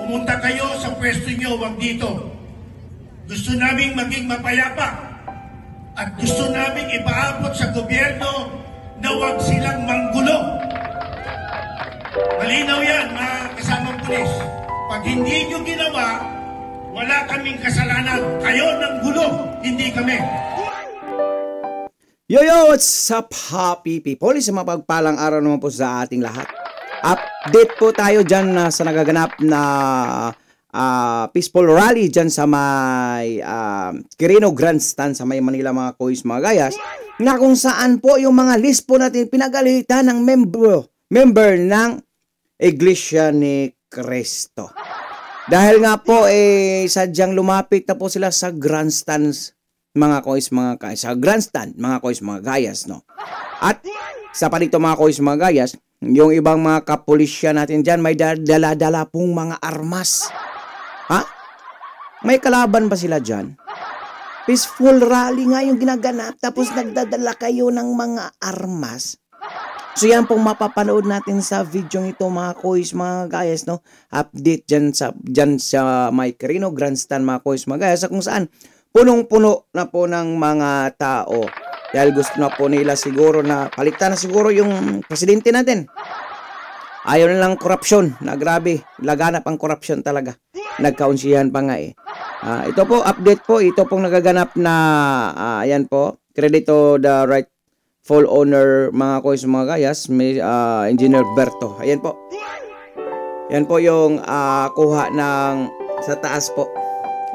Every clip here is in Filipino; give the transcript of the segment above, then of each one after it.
Pumunta kayo sa pwesto nyo, wag dito. Gusto naming maging mapayapa at gusto naming ipaabot sa gobyerno na wag silang manggulo. Malinaw yan, mga kasamang pulis. Pag hindi nyo ginawa, wala kaming kasalanan. Kayo ng gulo, hindi kami. Yo, what's up, happy people? Isang mapagpalang araw naman po sa ating lahat. Update po tayo dyan sa nagaganap na peaceful rally dyan sa may Quirino Grandstand sa may Manila, mga kois, mga gayas, na kung saan po yung mga list po natin pinagalitan ng member ng Iglesia ni Cristo. Dahil nga po sadyang lumapit na po sila sa grandstands, mga kois, mga gayas, sa grandstand, mga kois, mga gayas, no? At sa panito, mga kois, mga gayas, yung ibang mga kapulisya natin dyan, may dala-dala pong mga armas. Ha? May kalaban ba sila dyan? Peaceful rally nga yung ginaganap, tapos nagdadala kayo ng mga armas. So yan pong mapapanood natin sa video ito, mga kois, mga gayas, no? Update dyan sa may Quirino Grandstand, mga kois, mga gayas, kung saan punong-puno na po ng mga tao. Dahil gusto na po nila siguro na palitan na siguro yung presidente natin. Ayaw nilang korupsyon. Na grabe, laganap ang korupsyon talaga. Nagkaunsihan pa nga ito po, update po. Ito pong nagaganap na, ayan po, credit to the rightful owner, mga kois, mga gayas, may Engineer Berto. Ayan po. Ayan po yung kuha ng sa taas po.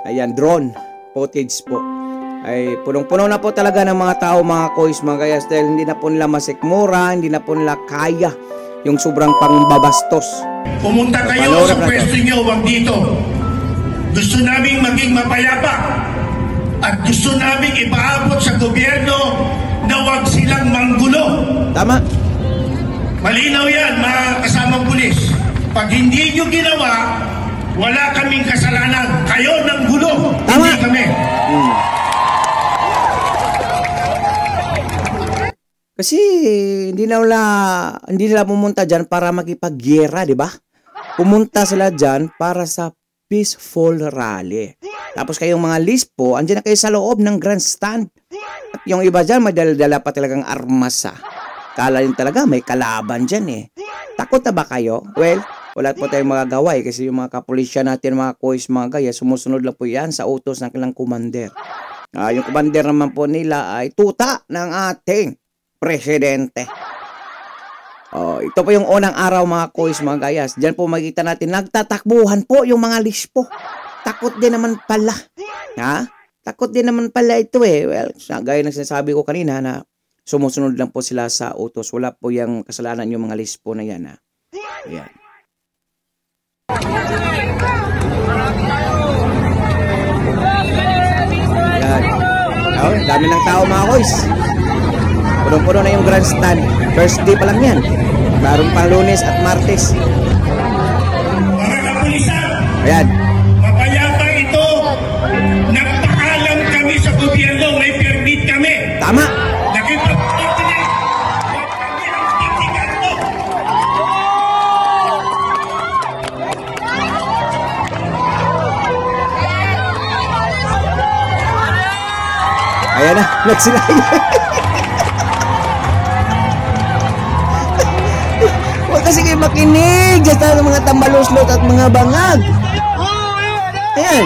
Ayan, drone footage po. Ay punong-puno na po talaga ng mga tao, mga kois, mga gayas, dahil hindi na po nila masikmura, hindi na po nila kaya yung sobrang pangbabastos. Pumunta kayo sa pwesto nyo, wag dito. Gusto naming maging mapayapa at gusto naming ipaabot sa gobyerno na wag silang manggulo. Tama. Malinaw yan, mga kasamang pulis. Pag hindi nyo ginawa, wala kaming kasalanan. Kayo ng gulo, tama. Hindi kami. Kasi hindi nila pumunta dyan para makipagyera, di ba? Pumunta sila dyan para sa peaceful rally. Tapos kayong mga list po, andyan na kayo sa loob ng grandstand. At yung iba dyan, may dala pa talagang armas. Kala din talaga may kalaban dyan Takot na ba kayo? Well, wala po tayong magagawa kasi yung mga kapulisya natin, mga kois, mga gaya, sumusunod lang po yan sa utos ng kanilang commander. Yung commander naman po nila ay tuta ng ating presidente. Ito po yung unang araw, mga kois, mga gayas. Diyan po makikita natin, nagtatakbuhan po yung mga lispo. Takot din naman pala. Takot din naman pala ito Well, gaya ng sinasabi ko kanina na sumusunod lang po sila sa utos. Wala po yung kasalanan yung mga lispo na yan. Ayan. Ayan. Dami ng tao, mga kois. Punong-puno na yung grandstand. First day pa lang yan. Meron pang Lunes at Martes. Mga kapulisan, ayan. mapayapa ito. Nagpaalam kami sa gobyerno, may permit kami. Tama. Nakipag-coordinate. Huwag kami ang titigan mo. Ayan na, nagsilaya. Huwag kasi kayo makinig sa mga tambaluslot at mga bangag. Ayan.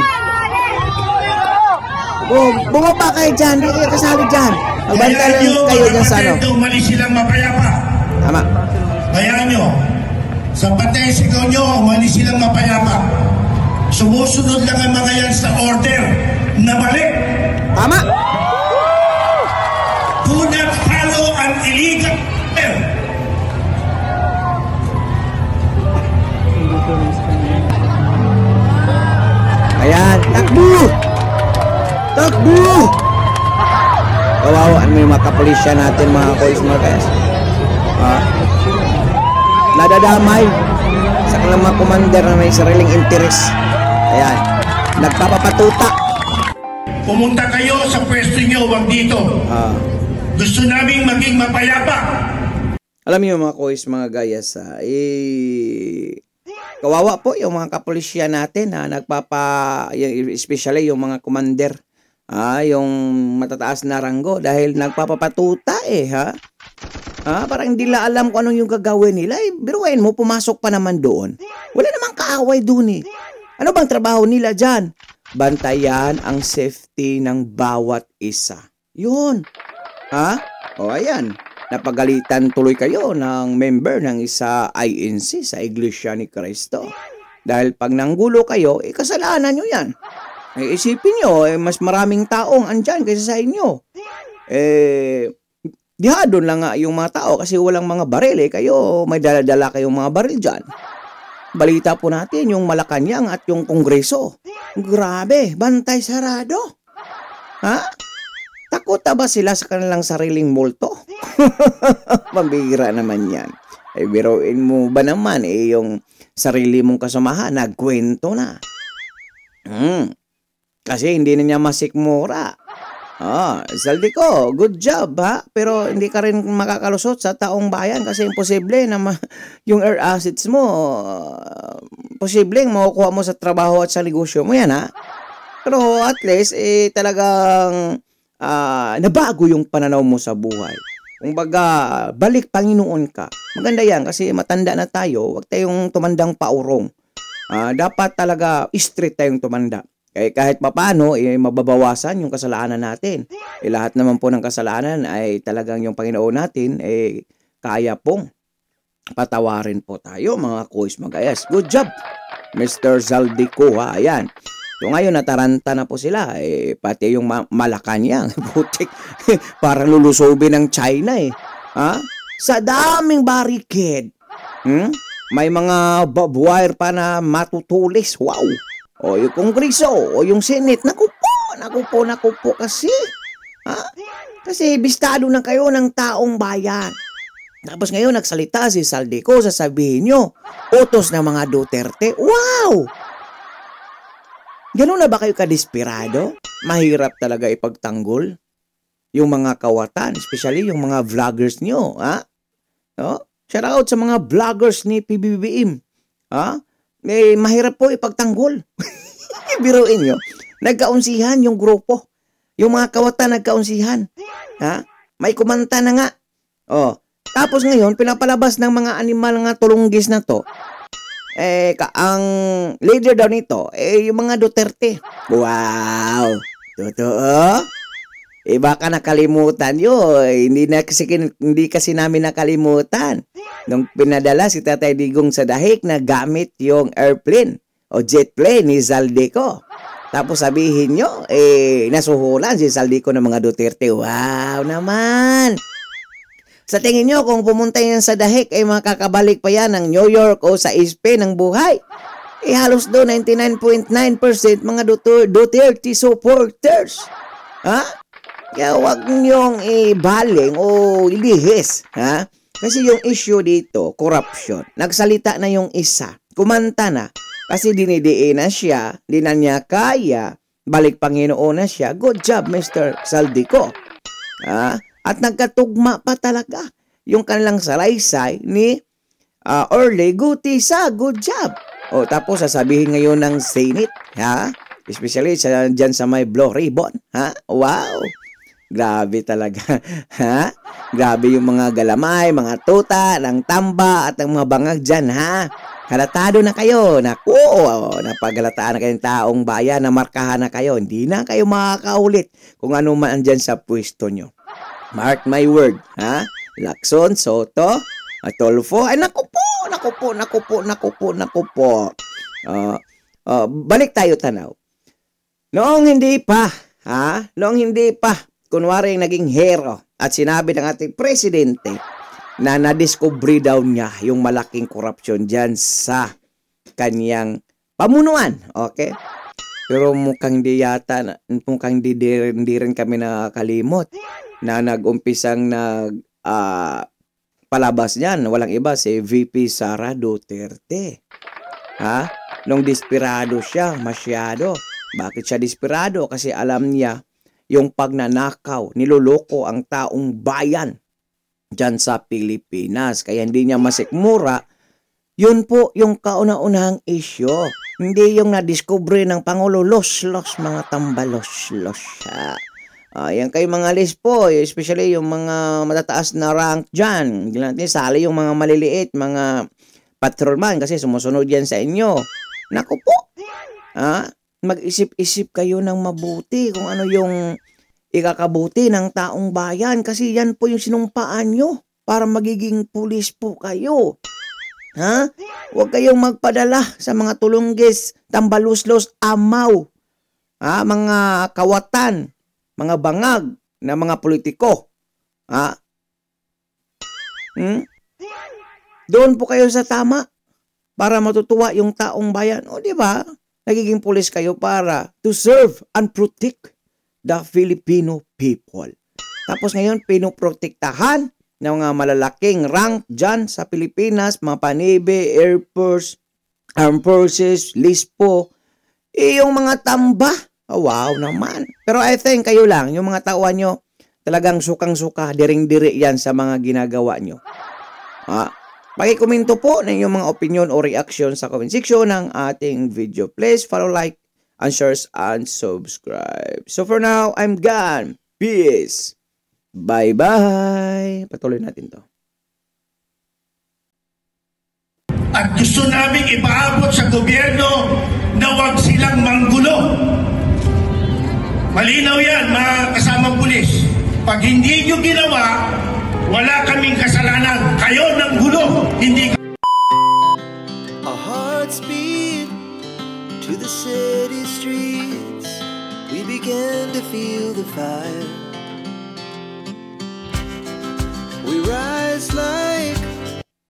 Bumaba kayo dyan, hindi kayo kasali dyan. Magbanta lang kayo dyan sa ano. Umalis silang mapayapa. Tama. Bayaan nyo, sa patay sigaw nyo, umalis silang mapayapa. Sumusunod lang ang mga yan sa order na balik. Tama. Do not follow an illegal order. Ayan, takbo! Takbo! Kawawa, ano yung mga kapulisya natin, mga kois, mga guys. Nadadamay sa kanilang mga commander na may sariling interes. Ayan, nagpapapatuta. Pumunta kayo sa pwesto nyo, wag dito. Gusto naming maging mapayapa. Alam niyo, mga kois, mga gayas, kawawa po yung mga kapulisya natin na especially yung mga commander, yung matataas na ranggo dahil nagpapapatuta ha. Parang hindi la alam kung anong yung gagawin nila. Biruin mo, pumasok pa naman doon. Wala namang kaaway doon Ano bang trabaho nila dyan? Bantayan ang safety ng bawat isa. Yun. Ayan. Napagalitan tuloy kayo ng member ng isa INC sa Iglesia ni Cristo. Dahil pag nanggulo kayo, kasalanan nyo yan. Isipin nyo, mas maraming taong andyan kaysa sa inyo. Dihadon lang nga yung mga tao kasi walang mga baril kayo may dala-dala kayong mga baril dyan. Balita po natin yung Malacanang at yung Kongreso. Grabe, bantay sarado. Takot ba sila sa kanilang sariling multo? Pambihira naman yan. Biruin mo ba naman yung sarili mong kasamahan nagkwento na. Kasi hindi na niya masikmura. Zaldico, good job pero hindi ka rin makakalusot sa taong bayan kasi imposible na yung air assets mo posibleng makukuha mo sa trabaho at sa negosyo mo yan pero at least talagang nabago yung pananaw mo sa buhay. Kumbaga balik Panginoon ka. Maganda yan kasi matanda na tayo, wag tayong tumandang paurong. Dapat talaga straight tayong tumanda. Kahit papano, mababawasan yung kasalanan natin. Lahat naman po ng kasalanan ay talagang yung Panginoon natin, kaya pong patawarin po tayo, mga Kois Magayas. Good job, Mr. Zaldico, Ayan. So ngayon, nataranta na po sila. Pati yung Malacanang, putik, parang lulusobin ng China Sa daming barricade. May mga barbed wire pa na matutulis. Wow! Yung Kongreso, yung Senate, naku po kasi. Kasi bistado na kayo ng taong bayan. Tapos ngayon nagsalita si Zaldico, sasabihin nyo, utos ng mga Duterte. Wow! Ganun na ba kayo kadesperado? Mahirap talaga ipagtanggol yung mga kawatan, especially yung mga vloggers nyo. Shout out sa mga vloggers ni PBBM. Mahirap po ipagtanggol. Biruin nyo. Nagkaunsihan yung grupo. Yung mga kawatan nagkaunsihan. May kumanta na nga. Tapos ngayon, pinapalabas ng mga animal nga tulunggis na to. Ang leader daw nito, yung mga Duterte. Wow! Totoo? Baka nakalimutan yun. Hindi kasi namin nakalimutan. Nung pinadala si Tatay Digong sa dahig na gamit yung airplane o jet plane ni Zaldico. Tapos sabihin nyo, nasuhulan si Zaldico ng mga Duterte. Wow naman! Sa tingin nyo, kung pumunta yan sa dahig, makakabalik pa yan ng New York o sa Spain ng buhay. Halos doon, 99.9% mga Duterte supporters. Kaya huwag niyong ibaling o ilihis. Kasi yung issue dito, corruption. Nagsalita na yung isa. Kumanta na. Kasi dinidiin na siya. Di na niya kaya. Balik Panginoon na siya. Good job, Mr. Zaldico. At nagkatugma pa talaga. Yung kanilang salaysay ni Orly Gutisa. Good job. Tapos sasabihin ngayon ng Senate. Especially dyan sa may Blue Ribbon. Wow. Grabe talaga. Grabe yung mga galamay, mga tuta, ng tamba, at ang mga bangag dyan, Halatado na kayo. Naku, napagalataan na kayong taong bayan, namarkahan na kayo. Hindi na kayo makakaulit kung ano man andyan sa pwesto nyo. Mark my word, Lacson, Soto, Atolfo, ay naku po. Balik tayo tanaw. Noong hindi pa, kunwari naging hero at sinabi ng ating presidente na nadiscovery daw niya yung malaking korupsyon dyan sa kanyang pamunuan. Okay? Pero mukhang di rin kami nakakalimot na nag-umpisang palabas niyan. Walang iba, si VP Sara Duterte. Nung desperado siya, masyado. Bakit siya desperado? Kasi alam niya yung pagnanakaw, niloloko ang taong bayan dyan sa Pilipinas. Kaya hindi niya masikmura Yun po yung kauna-unahang issue. Hindi yung na-discover ng Pangulo, los, mga tambalos. Yan kayo mga list po, especially yung mga matataas na rank dyan. Hindi natin sali yung mga maliliit, mga patrolman kasi sumusunod yan sa inyo. Naku po, mag-isip-isip kayo ng mabuti kung ano yung ikakabuti ng taong bayan kasi yan po yung sinumpaan nyo para magiging pulis po kayo. Huwag kayong magpadala sa mga tulunggis, tambaluslos, amaw, mga kawatan, mga bangag na mga politiko. Doon po kayo sa tama para matutuwa yung taong bayan. O di ba? Nagiging pulis kayo para to serve and protect the Filipino people. Tapos ngayon, pinoprotektahan ng mga malalaking rank dyan sa Pilipinas, mga Panibe, Air Force, Armed Forces, LISPO, yung mga tamba. Wow naman. Pero I think kayo lang, yung mga tauhan nyo, talagang sukang-suka, diring-diri yan sa mga ginagawa nyo. Pakikomento po ng inyong mga opinion o reaction sa comment section ng ating video. Please follow, like, and share, and subscribe. So for now, I'm gone. Peace. Bye-bye. Patuloy natin to. At gusto namin ipaabot sa gobyerno na huwag silang manggulo. Malinaw yan, mga kasamang pulis. Pag hindi nyo ginawa, wala kaming kasalanan. Kayo ng gulo, hindi. Our hearts beat to the city streets. We began to feel the fire.